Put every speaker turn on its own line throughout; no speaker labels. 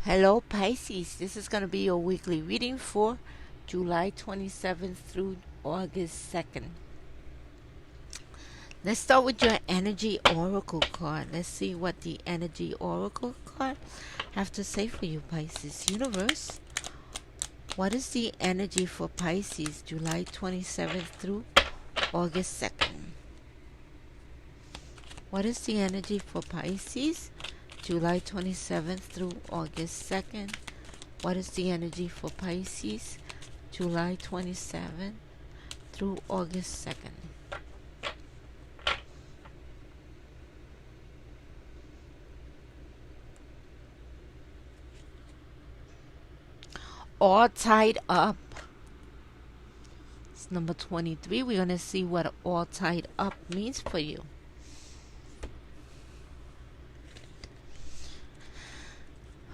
Hello Pisces, this is going to be your weekly reading for July 27th through August 2nd. Let's start with your energy oracle card. Let's see what the energy oracle card have to say for you, Pisces. Universe, what is the energy for Pisces July 27th through August 2nd? What is the energy for Pisces July 27th through August 2nd? What is the energy for Pisces July 27th through August 2nd? All tied up. It's number 23. We're going to see what all tied up means for you.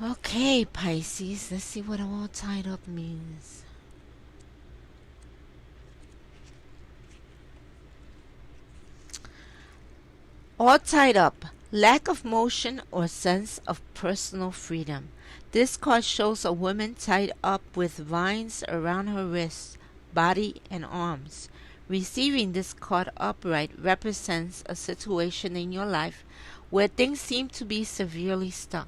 Okay, Pisces, let's see what all tied up means. All tied up, lack of motion or sense of personal freedom. This card shows a woman tied up with vines around her wrists, body, and arms. Receiving this card upright represents a situation in your life where things seem to be severely stuck.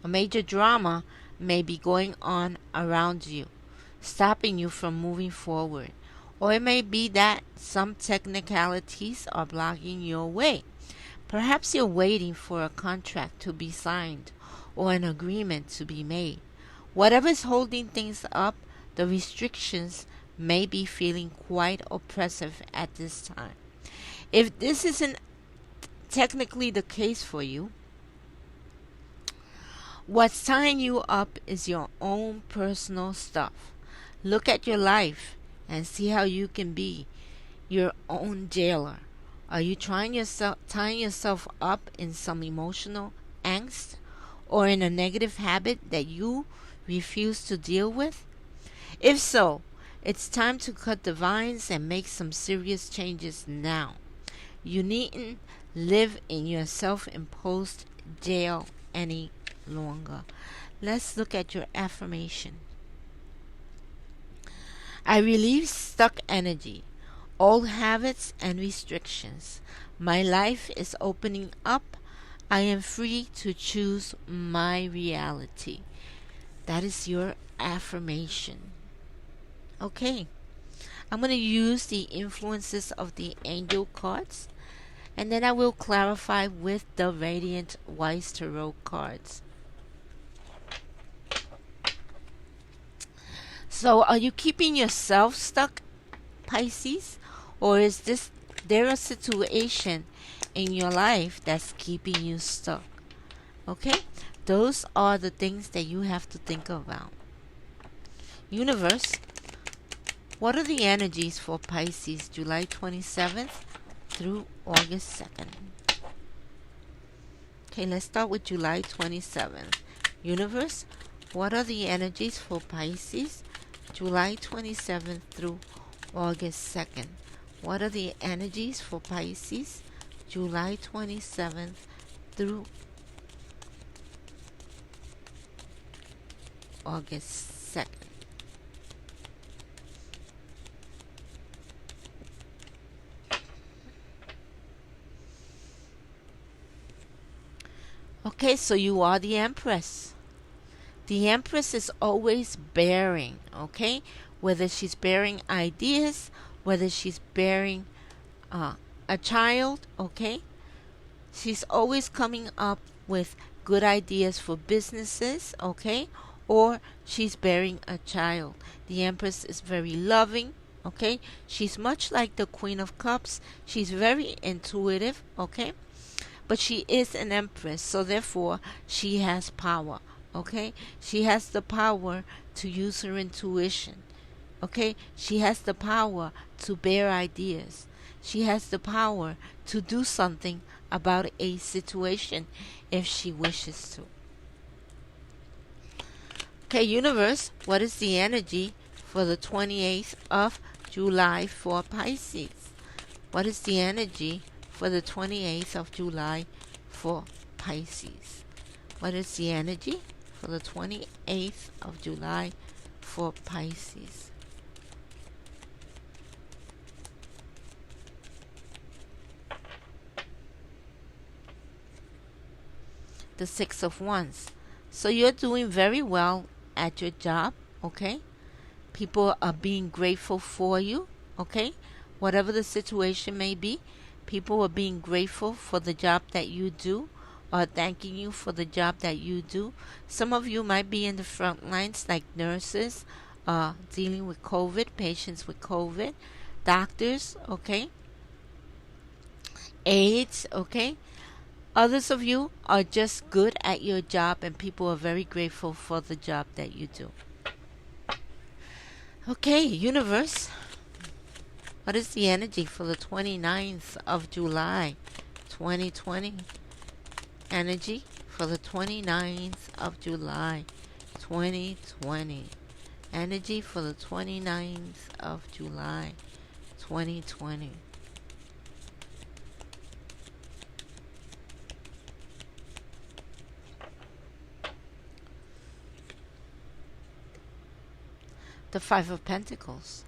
A major drama may be going on around you, stopping you from moving forward. Or it may be that some technicalities are blocking your way. Perhaps you're waiting for a contract to be signed or an agreement to be made. Whatever is holding things up, the restrictions may be feeling quite oppressive at this time. If this isn't technically the case for you, what's tying you up is your own personal stuff. Look at your life and see how you can be your own jailer. Are you tying yourself up in some emotional angst or in a negative habit that you refuse to deal with? If so, it's time to cut the vines and make some serious changes now. You needn't live in your self-imposed jail any longer. Let's look at your affirmation. I relieve stuck energy, old habits and restrictions. My life is opening up. I am free to choose my reality. That is your affirmation. Okay, I'm going to use the influences of the angel cards, and then I will clarify with the Radiant Wise Tarot cards. So, are you keeping yourself stuck, Pisces? Or is there a situation in your life that's keeping you stuck? Okay? Those are the things that you have to think about. Universe, what are the energies for Pisces July 27th through August 2nd? Okay, let's start with July 27th. Universe, what are the energies for Pisces July 27th through August 2nd? What are the energies for Pisces July 27th through August 2nd? Okay, so you are the Empress. The Empress is always bearing, okay? Whether she's bearing ideas, whether she's bearing a child, okay? She's always coming up with good ideas for businesses, okay? Or she's bearing a child. The Empress is very loving, okay? She's much like the Queen of Cups. She's very intuitive, okay? But she is an Empress, so therefore she has power. Okay, she has the power to use her intuition. Okay, she has the power to bear ideas. She has the power to do something about a situation if she wishes to. Okay, universe, what is the energy for the 28th of July for Pisces? What is the energy for the 28th of July for Pisces? What is the energy for the 28th of July for Pisces. The Six of Wands. So you're doing very well at your job, okay? People are being grateful for you, okay? Whatever the situation may be, people are being grateful for the job that you do, or thanking you for the job that you do. Some of you might be in the front lines, like nurses, dealing with COVID, patients with COVID, doctors, okay? Aides, okay? Others of you are just good at your job, and people are very grateful for the job that you do. Okay, universe, what is the energy for the 29th of July, 2020? Energy for the 29th of July, 2020. Energy for the 29th of July, 2020. The Five of Pentacles.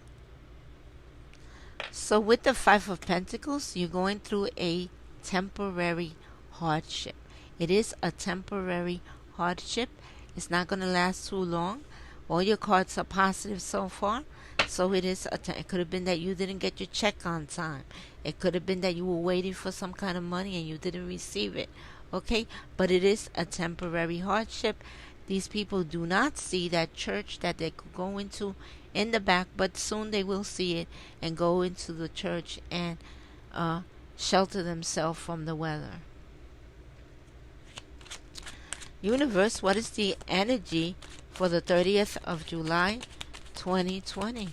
So with the Five of Pentacles, you're going through a temporary hardship. It is a temporary hardship. It's not going to last too long. All your cards are positive so far. So it is. It could have been that you didn't get your check on time. It could have been that you were waiting for some kind of money and you didn't receive it. Okay? But it is a temporary hardship. These people do not see that church that they could go into in the back, but soon they will see it and go into the church and shelter themselves from the weather. Universe, what is the energy for the 30th of July, 2020?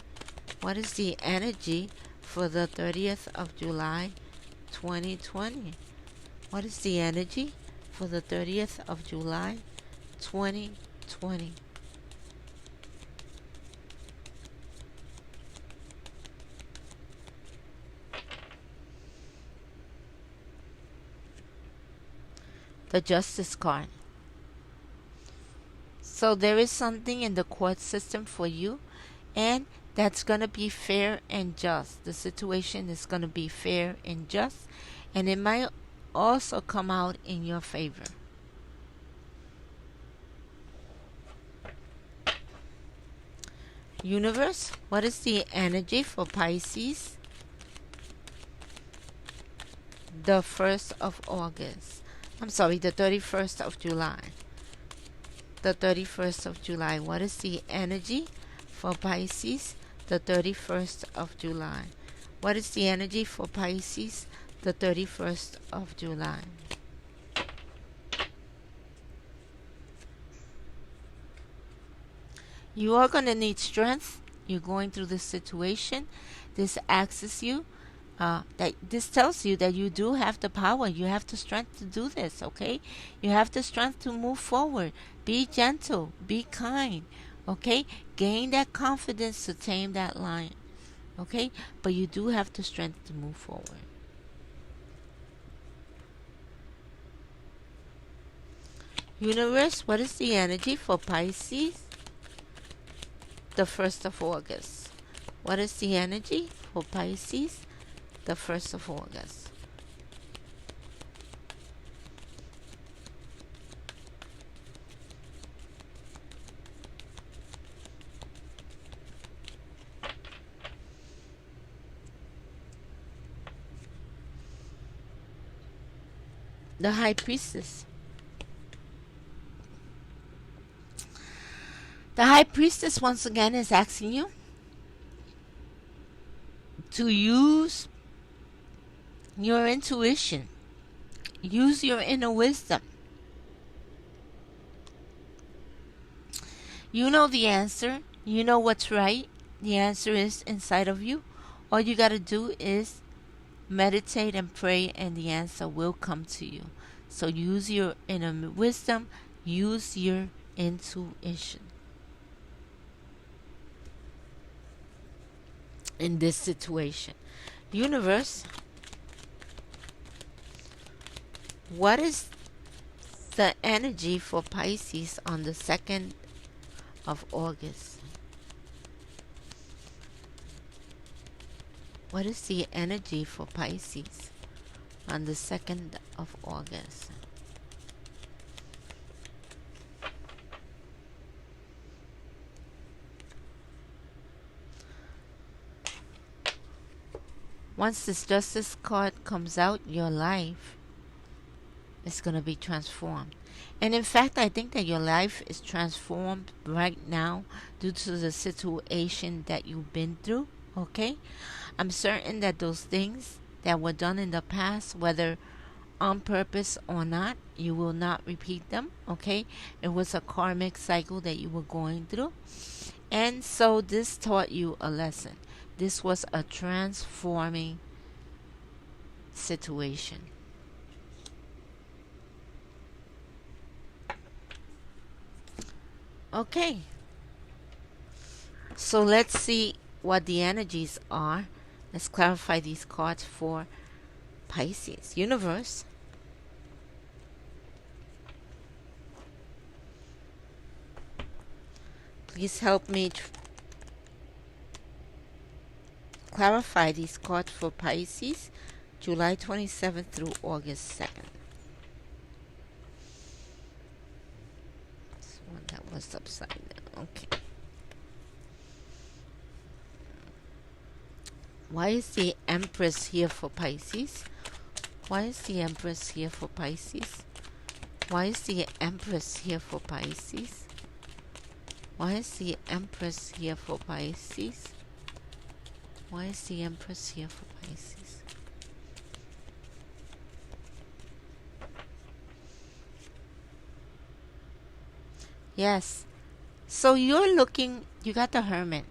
What is the energy for the 30th of July, 2020? What is the energy for the 30th of July, 2020? The Justice card. So there is something in the court system for you, and that's going to be fair and just. The situation is going to be fair and just, and it might also come out in your favor. Universe, what is the energy for Pisces? The 1st of August. I'm sorry, the 31st of July. The 31st of July. What is the energy for Pisces? The 31st of July. What is the energy for Pisces? The 31st of July. You are going to need strength. You're going through this situation. This asks you, that this tells you that you do have the power. You have the strength to do this, okay? You have the strength to move forward. Be gentle. Be kind, okay? Gain that confidence to tame that lion, okay? But you do have the strength to move forward. Universe, what is the energy for Pisces? The 1st of August. What is the energy for Pisces? The 1st of August. The High Priestess. The High Priestess once again is asking you to use your intuition. Use your inner wisdom. You know the answer. You know what's right. The answer is inside of you. All you got to do is meditate and pray, and the answer will come to you. So use your inner wisdom. Use your intuition in this situation. Universe, what is the energy for Pisces on the 2nd of August? What is the energy for Pisces on the 2nd of August? Once this Justice card comes out, your life is going to be transformed. And in fact, I think that your life is transformed right now due to the situation that you've been through, okay? I'm certain that those things that were done in the past, whether on purpose or not, you will not repeat them, okay? It was a karmic cycle that you were going through. And so this taught you a lesson. This was a transforming situation. Okay. So let's see what the energies are. Let's clarify these cards for Pisces. Universe. Please help me clarify these cards for Pisces, July 27th through August 2nd. This one that was upside down. Okay. Why is the Empress here for Pisces? Why is the Empress here for Pisces? Why is the Empress here for Pisces? Why is the Empress here for Pisces? Why is the Empress here for Pisces? Yes. So you're looking, you got the Hermit.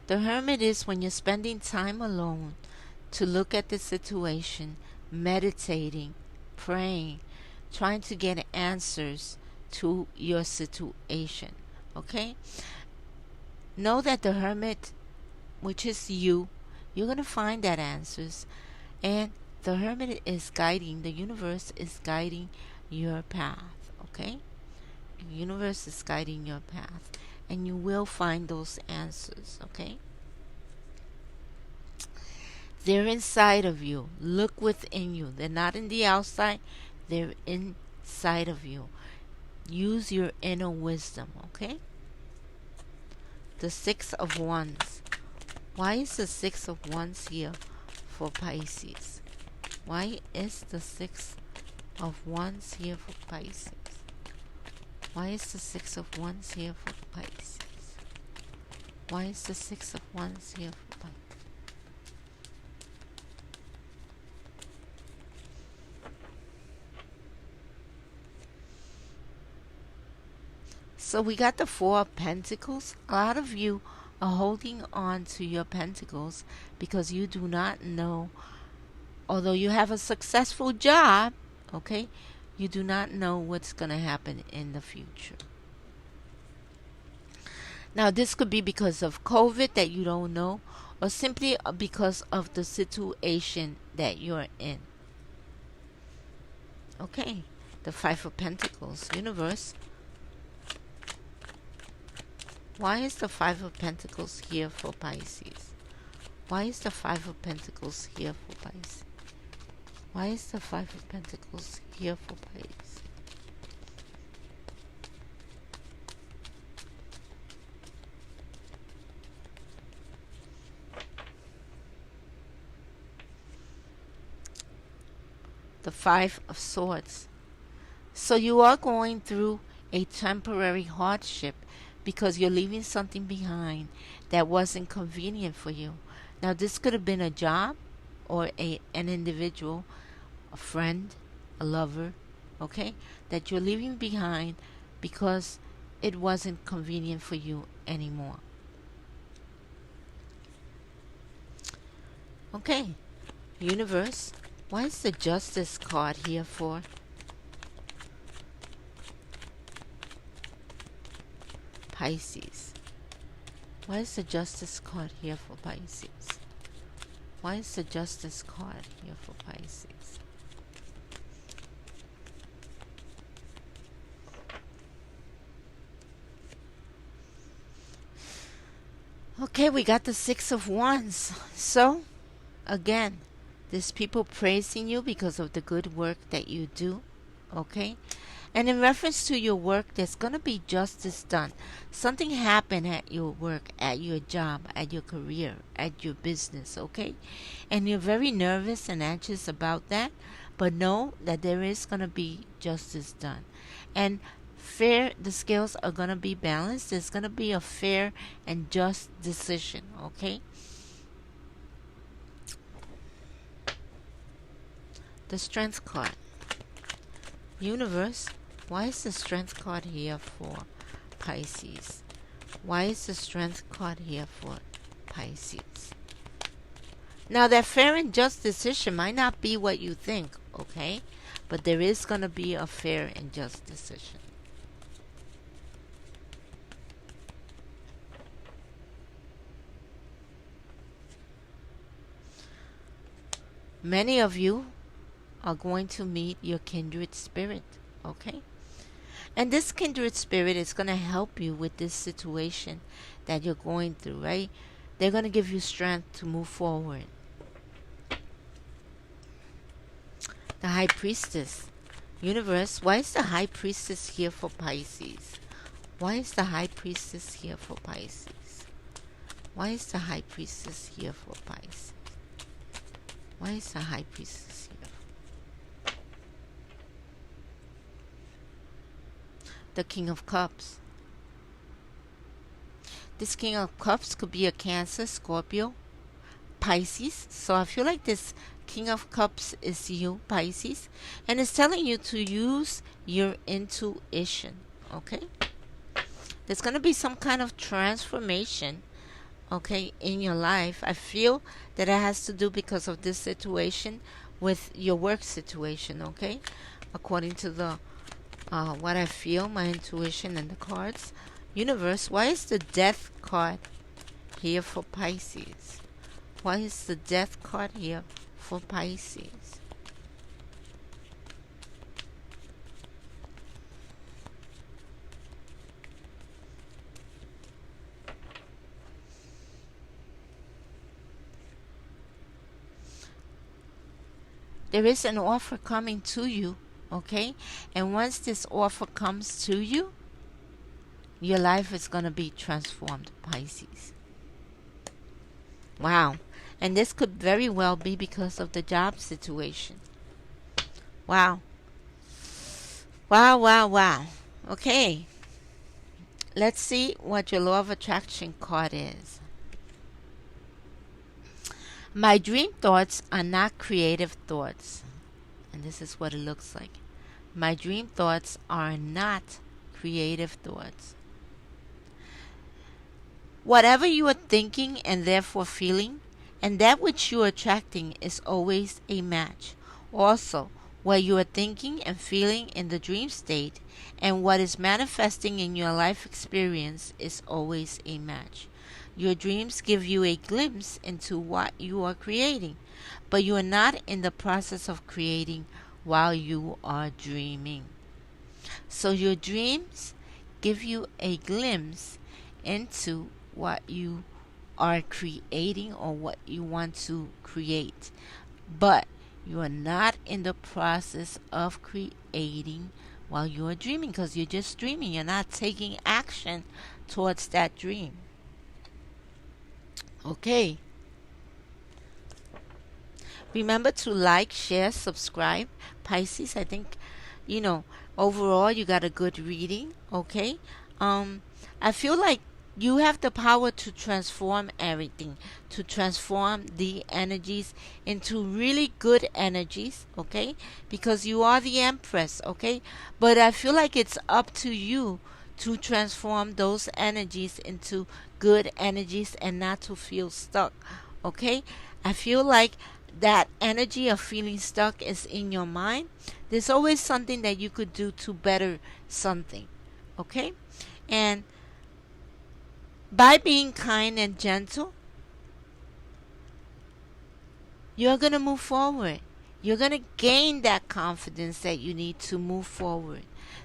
The Hermit is when you're spending time alone to look at the situation, meditating, praying, trying to get answers to your situation. Okay? Know that the Hermit, which is you're going to find that answers. And the Hermit is guiding, the universe is guiding your path. Okay? The universe is guiding your path. And you will find those answers. Okay? They're inside of you. Look within you. They're not in the outside. They're inside of you. Use your inner wisdom. Okay? The Six of Wands. Why is the Six of Wands here for Pisces? Why is the Six of Wands here for Pisces? Why is the Six of Wands here for Pisces? Why is the Six of Wands here for Pisces? So we got the Four of Pentacles. A lot of you are holding on to your pentacles because you do not know, although you have a successful job, okay, you do not know what's going to happen in the future. Now, this could be because of COVID that you don't know, or simply because of the situation that you're in. Okay, the Five of Pentacles. Universe. Why is the Five of Pentacles here for Pisces? Why is the Five of Pentacles here for Pisces? Why is the Five of Pentacles here for Pisces? The Five of Swords. So you are going through a temporary hardship because you're leaving something behind that wasn't convenient for you. Now, this could have been a job or an individual, a friend, a lover, okay, that you're leaving behind because it wasn't convenient for you anymore. Okay, universe, why is the Justice card here for? Pisces. Why is the Justice card here for Pisces? Why is the Justice card here for Pisces? Okay, we got the Six of Wands. So, again, there's people praising you because of the good work that you do. Okay? And in reference to your work, there's going to be justice done. Something happened at your work, at your job, at your career, at your business, okay? And you're very nervous and anxious about that, but know that there is going to be justice done. And the scales are going to be balanced. There's going to be a fair and just decision, okay? The Strength card. Universe, why is the Strength card here for Pisces? Why is the Strength card here for Pisces? Now, that fair and just decision might not be what you think, okay? But there is going to be a fair and just decision. Many of you are going to meet your kindred spirit, okay? And this kindred spirit is going to help you with this situation that you're going through, right? They're going to give you strength to move forward. The High Priestess. Universe, why is the High Priestess here for Pisces? Why is the High Priestess here for Pisces? Why is the High Priestess here for Pisces? Why is the High Priestess here? The King of Cups. This King of Cups could be a Cancer, Scorpio, Pisces. So I feel like this King of Cups is you, Pisces. And it's telling you to use your intuition, okay? There's going to be some kind of transformation, okay, in your life. I feel that it has to do because of this situation with your work situation, okay? According to the what I feel, my intuition and the cards. Universe, why is the Death card here for Pisces? Why is the Death card here for Pisces? There is an offer coming to you, okay? And once this offer comes to you, your life is going to be transformed, Pisces. Wow. And this could very well be because of the job situation. Wow. Wow, wow, wow. Okay. Let's see what your Law of Attraction card is. My dream thoughts are not creative thoughts. And this is what it looks like. My dream thoughts are not creative thoughts. Whatever you are thinking and therefore feeling, and that which you are attracting is always a match. Also, what you are thinking and feeling in the dream state and what is manifesting in your life experience is always a match. Your dreams give you a glimpse into what you are creating, but you are not in the process of creating while you are dreaming. So your dreams give you a glimpse into what you are creating or what you want to create, but you are not in the process of creating while you are dreaming, because you're just dreaming. You're not taking action towards that dream. Okay. Remember to like, share, subscribe. Pisces, I think, overall you got a good reading, okay? I feel like you have the power to transform everything, to transform the energies into really good energies, okay? Because you are the Empress, okay? But I feel like it's up to you to transform those energies into good energies and not to feel stuck, okay? I feel like that energy of feeling stuck is in your mind. There's always something that you could do to better something, okay? And by being kind and gentle, you're going to move forward. You're going to gain that confidence that you need to move forward.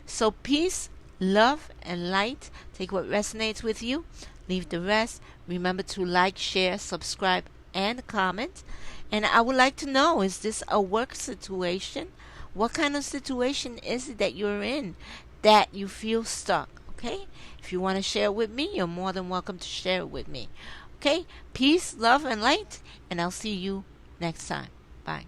So peace, love, and light. Take what resonates with you. leave the rest. Remember to like, share, subscribe, and comment. And I would like to know, is this a work situation? What kind of situation is it that you're in that you feel stuck? Okay? If you want to share it with me, you're more than welcome to share it with me. Okay? Peace, love, and light. And I'll see you next time. Bye.